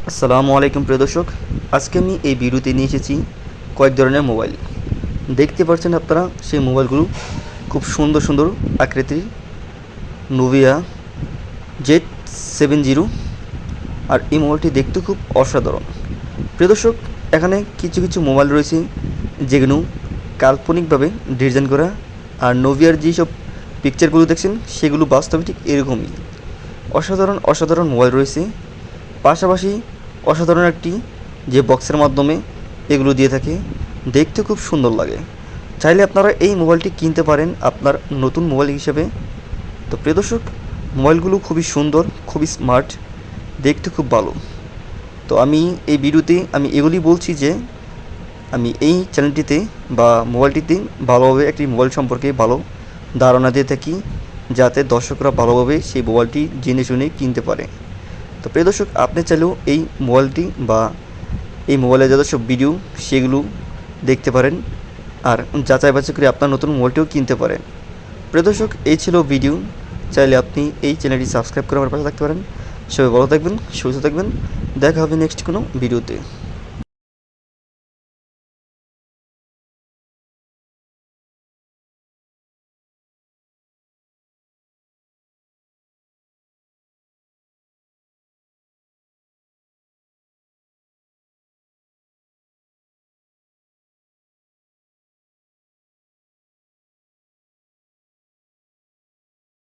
আসসালামু আলাইকুম প্রিয় দর্শক। আজকে আমি এই ভিডিওতে নিয়ে এসেছি কয়েক ধরনের মোবাইল। দেখতে পাচ্ছেন আপনারা সেই মোবাইলগুলো খুব সুন্দর সুন্দর আকৃতির নোভিয়া Z70। আর এই মোবাইলটি দেখতে খুব অসাধারণ। প্রিয় দর্শক, এখানে কিছু কিছু মোবাইল রয়েছে যেগুলো কাল্পনিকভাবে ডিজাইন করা, আর নোভিয়ার যেসব পিকচারগুলো দেখছেন সেগুলো বাস্তবে ঠিক এরকমই অসাধারণ অসাধারণ মোবাইল রয়েছে। পাশাপাশি অসাধারণ একটি যে বক্সের মাধ্যমে এগুলো দিয়ে থাকে, দেখতে খুব সুন্দর লাগে। চাইলে আপনারা এই মোবাইলটি কিনতে পারেন আপনার নতুন মোবাইল হিসেবে। তো প্রিয় দর্শক, মোবাইলগুলো খুবই সুন্দর, খুবই স্মার্ট, দেখতে খুব ভালো। তো আমি এই ভিডিওতে আমি এগুলি বলছি যে আমি এই চ্যানেলটিতে বা মোবাইলটিতে ভালোভাবে একটি মোবাইল সম্পর্কে ভালো ধারণা দিয়ে থাকি, যাতে দর্শকরা ভালোভাবে সেই মোবাইলটি জেনে শুনে কিনতে পারে। তো প্রিয় দর্শক, আপনি চাইলেও এই মোবাইলটি বা এই মোবাইলে যত সব ভিডিও সেগুলো দেখতে পারেন, আর যাচাই বাছাই করে আপনার নতুন মোবাইলটিও কিনতে পারেন। প্রিয় দর্শক, এই ছিল ভিডিও। চাইলে আপনি এই চ্যানেলটি সাবস্ক্রাইব করে আমার পাশে থাকতে পারেন। সবাই ভালো থাকবেন, সুস্থ থাকবেন। দেখা হবে নেক্সট কোনো ভিডিওতে।